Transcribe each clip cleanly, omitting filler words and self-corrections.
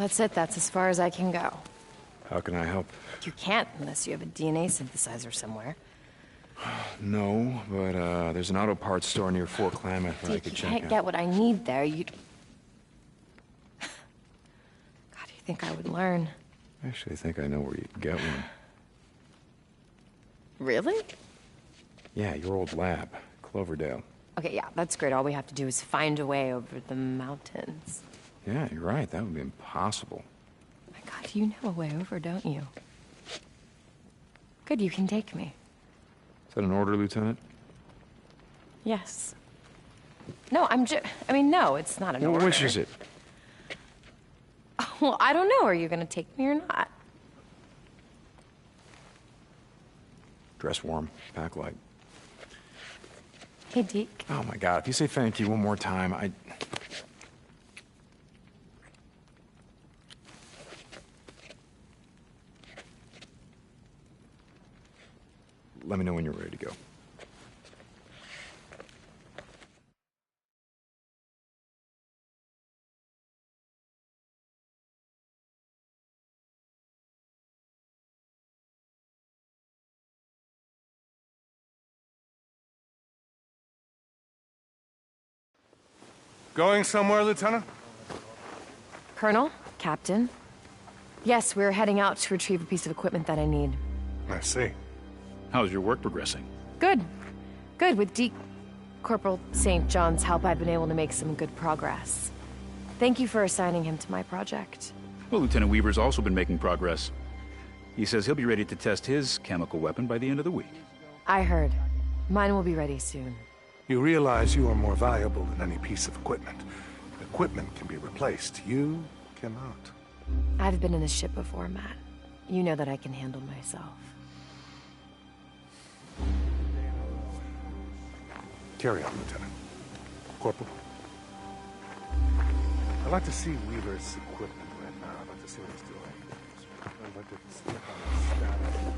that's it. That's as far as I can go. How can I help? You can't unless you have a DNA synthesizer somewhere. No, but there's an auto parts store near Fort Klamath where I Deke, could you check can't out. get what I need there. You... God, you think I would learn? I actually think I know where you can get one. Really? Yeah, your old lab, Cloverdale. Okay, yeah, that's great. All we have to do is find a way over the mountains. Yeah, you're right. That would be impossible. My God, you know a way over, don't you? Good, you can take me. Is that an order, Lieutenant? Yes. No, I mean, no, it's not an Well, order. which is it? Well, I don't know. Are you gonna take me or not? Dress warm, pack light. Hey, Deke. Oh my God, if you say thank you one more time, Let me know when you're ready to go. Going somewhere, Lieutenant? Colonel? Captain? Yes, we're heading out to retrieve a piece of equipment that I need. I see. How's your work progressing? Good. Good. With Corporal St. John's help, I've been able to make some good progress. Thank you for assigning him to my project. Well, Lieutenant Weaver's also been making progress. He says he'll be ready to test his chemical weapon by the end of the week. I heard. Mine will be ready soon. You realize you are more valuable than any piece of equipment. Equipment can be replaced. You cannot. I've been in a ship before, Matt. You know that I can handle myself. Carry on, Lieutenant. Corporal. I'd like to see Weaver's equipment right now. I'd like to see what he's doing. I'd like to see how it's status.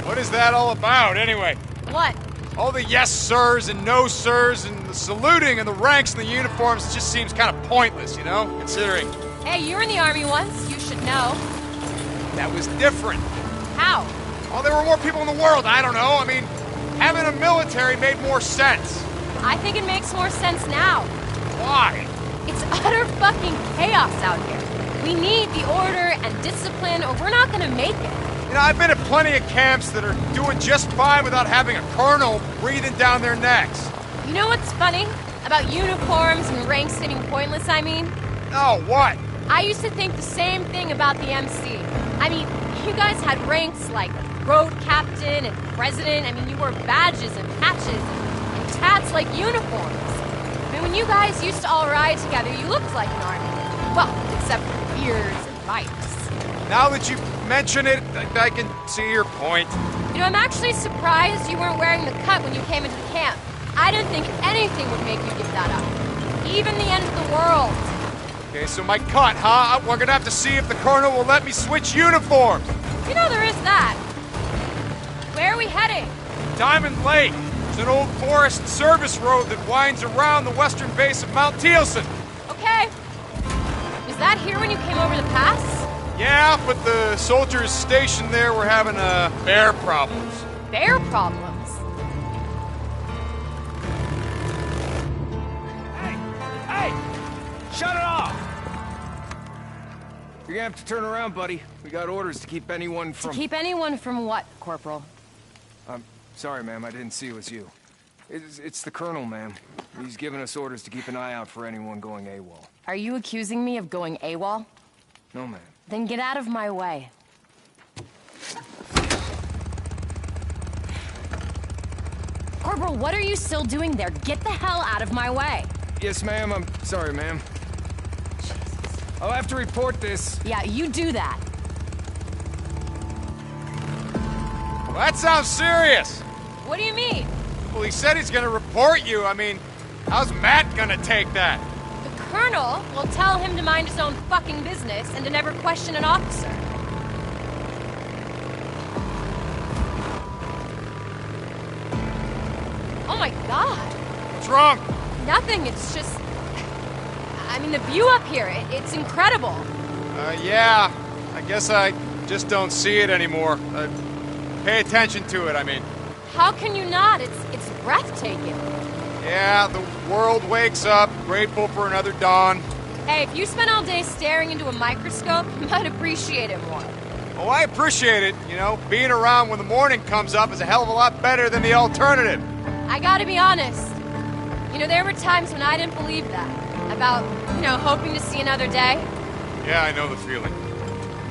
What is that all about, anyway? What? All the yes sirs and no sirs and the saluting and the ranks and the uniforms just seems kind of pointless, you know, considering Hey, you were in the army once. You should know. that was different. How? Oh, there were more people in the world, I don't know. I mean, having a military made more sense. I think it makes more sense now. Why? It's utter fucking chaos out here. We need the order and discipline or we're not gonna make it. You know, I've been at plenty of camps that are doing just fine without having a colonel breathing down their necks. You know what's funny? About uniforms and ranks seeming pointless, I mean? Oh, what? I used to think the same thing about the MC. I mean, you guys had ranks like road captain and president. I mean, you wore badges and patches and tats like uniforms. I mean, when you guys used to all ride together, you looked like an army. Well, except for beards and bikes. Now that you mention it, I can see your point. You know, I'm actually surprised you weren't wearing the cut when you came into the camp. I didn't think anything would make you give that up. Even the end of the world. Okay, so my cut, huh? We're gonna have to see if the colonel will let me switch uniforms. You know there is that. Where are we heading? Diamond Lake. It's an old forest service road that winds around the western base of Mount Thielsen. Okay. Was that here when you came over the pass? Yeah, but the soldiers stationed there were having bear problems. Bear problems? Hey! Shut it off! You're gonna have to turn around, buddy. We got orders to keep anyone from... Keep anyone from what, Corporal? Sorry, ma'am, I didn't see it was you. It's the Colonel, ma'am. He's given us orders to keep an eye out for anyone going AWOL. Are you accusing me of going AWOL? No, ma'am. Then get out of my way. Corporal, what are you still doing there? Get the hell out of my way. Yes, ma'am, I'm sorry, ma'am. I'll have to report this. Yeah, you do that. Well, that sounds serious. What do you mean? Well, he said he's gonna report you. I mean, how's Matt gonna take that? The Colonel will tell him to mind his own fucking business and to never question an officer. Oh my god. What's wrong? Nothing, it's just... I mean, the view up here, it's incredible. Yeah. I guess I just don't see it anymore. Pay attention to it, I mean. How can you not? It's breathtaking. Yeah, the world wakes up, grateful for another dawn. Hey, if you spent all day staring into a microscope, you might appreciate it more. Oh, I appreciate it. You know, being around when the morning comes up is a hell of a lot better than the alternative. I gotta be honest. You know, there were times when I didn't believe that. About, you know, hoping to see another day. Yeah, I know the feeling.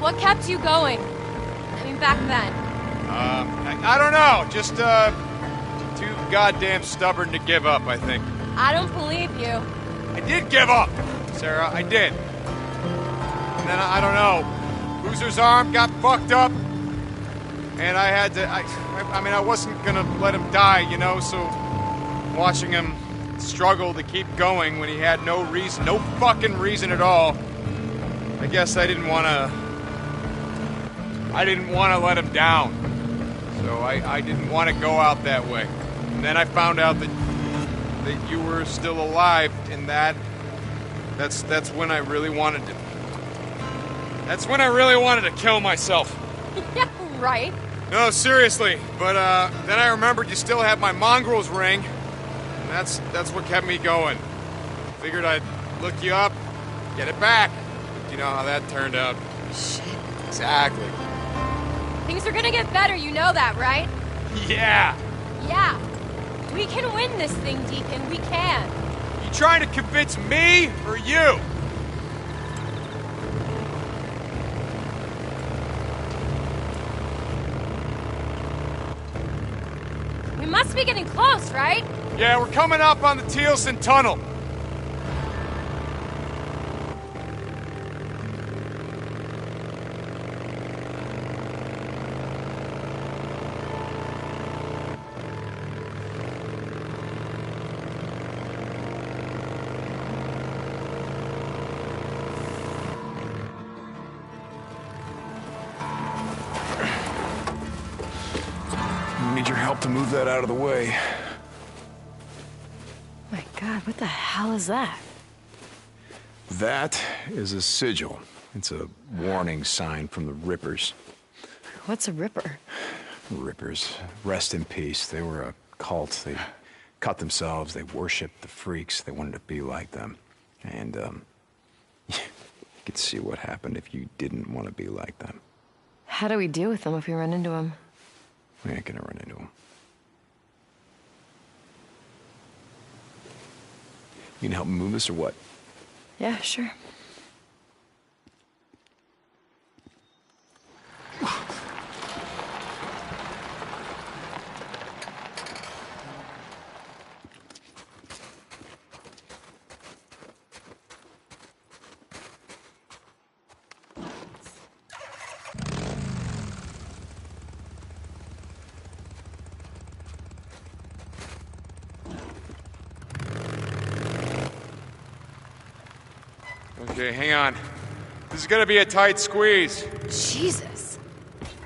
What kept you going? I mean, back then. I don't know. Just, too goddamn stubborn to give up, I think. I don't believe you. I did give up, Sarah. I did. And then, I don't know. Boozer's arm got fucked up. And I had to... I mean, I wasn't gonna let him die, you know, so... Watching him struggle to keep going when he had no reason, no fucking reason at all. I guess I didn't want to let him down. So I didn't want to go out that way. And then I found out that you were still alive, and that's when I really wanted to. That's when I really wanted to kill myself. Yeah, right. No, seriously. But then I remembered you still had my mongrel's ring. And that's what kept me going. Figured I'd look you up, get it back. You know how that turned out. Shit. Exactly. Things are gonna get better, you know that, right? Yeah. Yeah. We can win this thing, Deacon. We can. You trying to convince me or you? We must be getting close, right? Yeah, we're coming up on the Thielsen Tunnel. help to move that out of the way. My God, what the hell is that? That is a sigil. It's a warning sign from the Rippers. What's a Ripper? Rippers. Rest in peace. They were a cult. They cut themselves. They worshipped the freaks. They wanted to be like them. And, you could see what happened if you didn't want to be like them. How do we deal with them if we run into them? We ain't gonna run into them. You can help me move this or what? Yeah, sure. Okay, hang on. This is gonna be a tight squeeze. Jesus.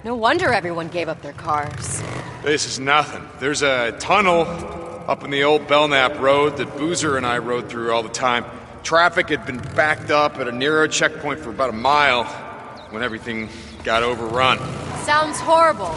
No wonder everyone gave up their cars. This is nothing. There's a tunnel up in the old Belknap Road that Boozer and I rode through all the time. Traffic had been backed up at a Nero checkpoint for about a mile when everything got overrun. Sounds horrible.